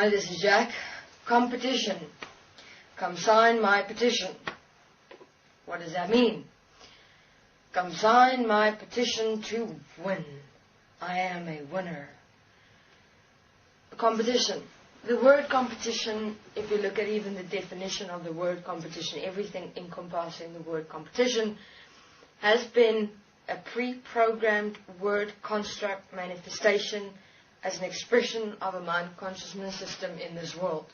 Hi, this is Jack. Competition. Come sign my petition. What does that mean? Come sign my petition to win. I am a winner. Competition. The word competition, if you look at even the definition of the word competition, everything encompassing the word competition, has been a pre-programmed word construct manifestation as an expression of a mind consciousness system in this world.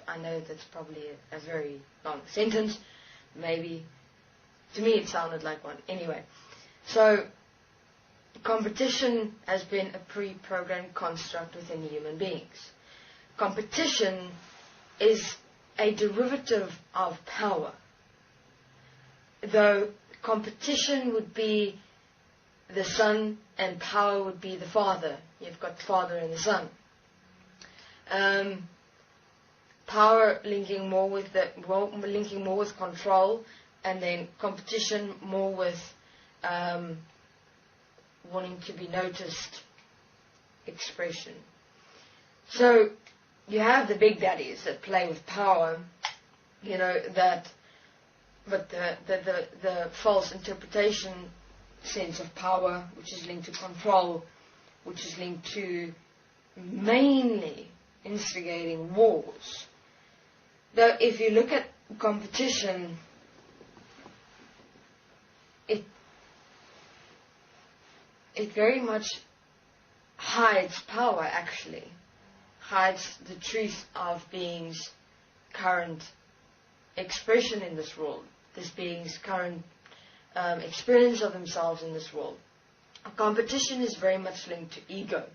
I know that's probably a very long sentence. Maybe to me it sounded like one. Anyway, so competition has been a pre-programmed construct within human beings. Competition is a derivative of power. Though competition would be the son and power would be the father. You've got father and the son. Power linking more with control, and then competition more with wanting to be noticed, expression. So you have the big daddies that play with power, but the false interpretation sense of power, which is linked to control, which is linked to mainly instigating wars. Though if you look at competition, it very much hides power, actually. Hides the truth of beings' current expression in this world. This being's current experience of themselves in this world. Competition is very much linked to ego,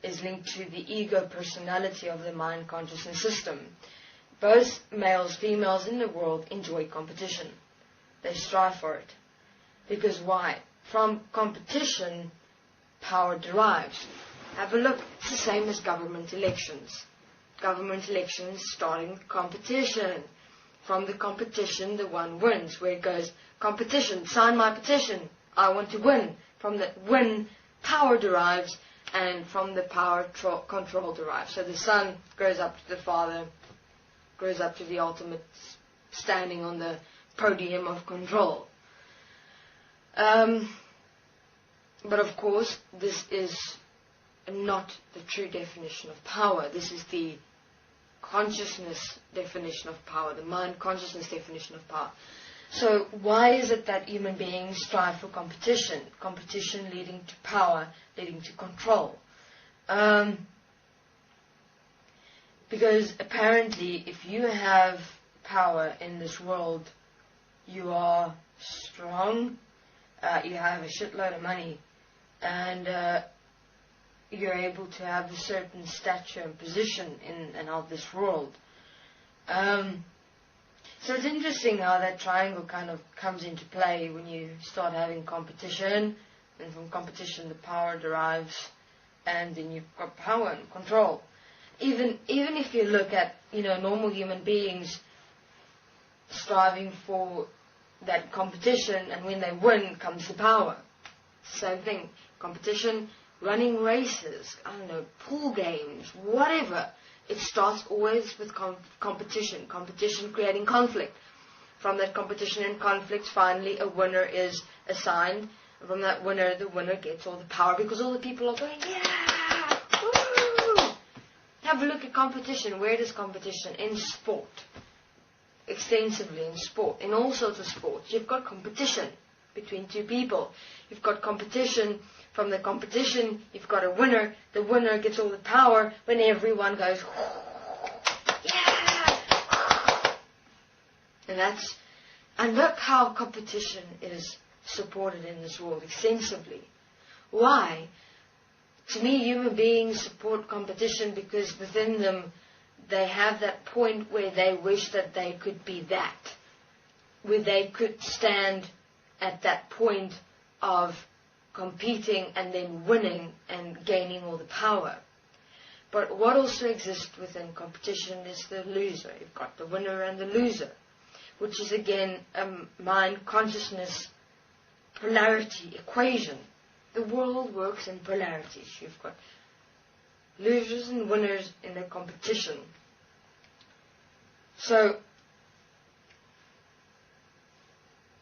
is linked to the ego personality of the mind consciousness system. Both males, females in the world enjoy competition. They strive for it. Because why? From competition, power derives. Have a look. It's the same as government elections. Government elections starting with competition. From the competition, the one wins. Where it goes, competition, sign my petition. I want to win. From the win, power derives, and from the power, control derives. So the son grows up to the father, grows up to the ultimate standing on the podium of control. But of course, this is not the true definition of power. This is the consciousness definition of power, the mind consciousness definition of power. So why is it that human beings strive for competition? Competition leading to power, leading to control. Because apparently if you have power in this world, you are strong, you have a shitload of money, and you're able to have a certain stature and position in and of this world. So it's interesting how that triangle kind of comes into play when you start having competition, and from competition the power derives, and then you've got power and control. Even if you look at normal human beings striving for that competition, and when they win comes the power. Same thing. Competition, running races, I don't know, pool games, whatever. It starts always with competition. Competition creating conflict. From that competition and conflict, finally a winner is assigned. From that winner, the winner gets all the power because all the people are going, yeah! Woo! Have a look at competition. Where does competition? In sport. Extensively in sport. In all sorts of sports. You've got competition between two people. You've got competition. From the competition, you've got a winner. The winner gets all the power when everyone goes, yeah! And look how competition is supported in this world extensively. Why? To me, human beings support competition because within them, they have that point where they wish that they could be that. Where they could stand at that point of competing and then winning and gaining all the power. But what also exists within competition is the loser. You've got the winner and the loser, which is again a mind consciousness polarity equation. The world works in polarities. You've got losers and winners in a competition. So,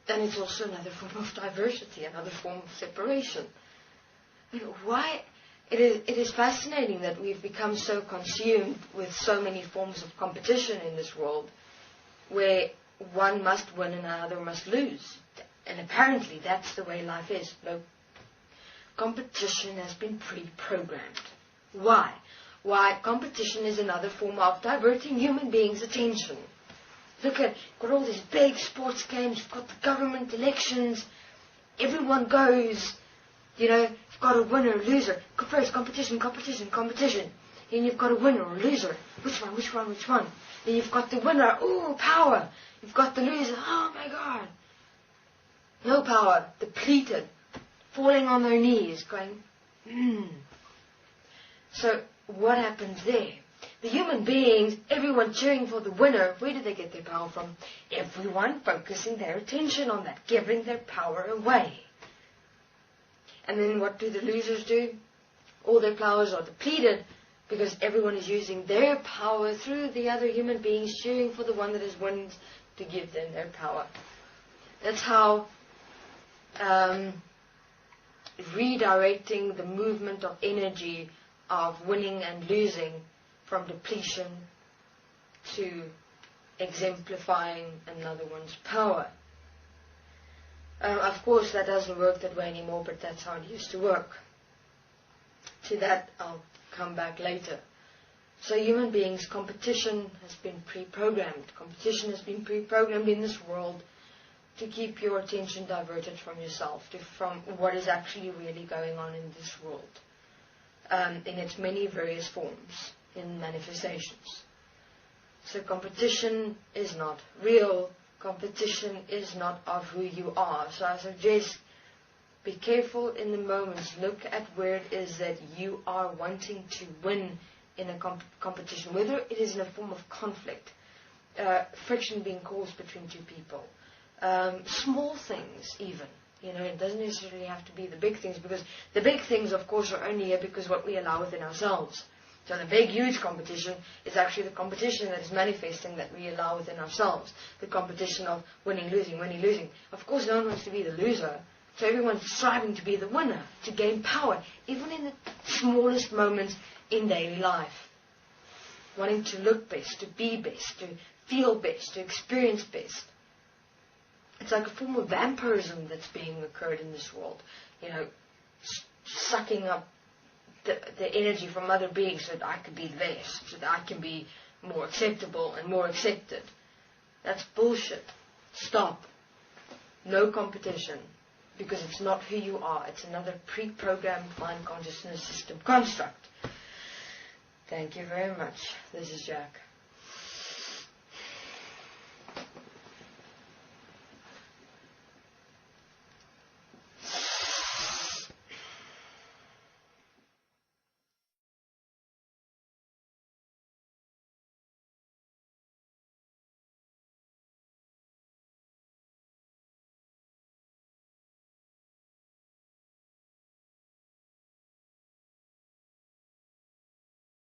and it's also another form of diversity, another form of separation. I mean, why? It is fascinating that we've become so consumed with so many forms of competition in this world, where one must win and another must lose. And apparently that's the way life is. No, competition has been pre-programmed. Why? Why? Competition is another form of diverting human beings' attention. Look at, got all these big sports games, you've got the government elections, everyone goes, you know, you've got a winner, a loser, first competition. Then you've got a winner or a loser. Which one? Then you've got the winner, ooh, power. You've got the loser, oh my God. No power, depleted, falling on their knees, going, So what happens there? The human beings, everyone cheering for the winner, where do they get their power from? Everyone focusing their attention on that, giving their power away. And then what do the losers do? All their powers are depleted because everyone is using their power through the other human beings cheering for the one that has won to give them their power. That's how redirecting the movement of energy of winning and losing from depletion to exemplifying another one's power. Of course, that doesn't work that way anymore, but that's how it used to work. To that, I'll come back later. So human beings, competition has been pre-programmed. Competition has been pre-programmed in this world to keep your attention diverted from yourself, from what is actually really going on in this world, in its many various forms, in manifestations. So competition is not real. Competition is not of who you are. So I suggest be careful in the moments. Look at where it is that you are wanting to win in a competition, whether it is in a form of conflict, friction being caused between two people, small things even. You know, it doesn't necessarily have to be the big things, because the big things, of course, are only here because what we allow within ourselves. So the big, huge competition is actually the competition that is manifesting that we allow within ourselves. The competition of winning, losing. Of course, no one wants to be the loser. So everyone's striving to be the winner, to gain power, even in the smallest moments in daily life. Wanting to look best, to be best, to feel best, to experience best. It's like a form of vampirism that's being occurred in this world. You know, sucking up the energy from other beings so that I can be the best, so that I can be more acceptable and more accepted. That's bullshit. Stop. No competition. Because it's not who you are. It's another pre-programmed mind consciousness system construct. Thank you very much. This is Jack.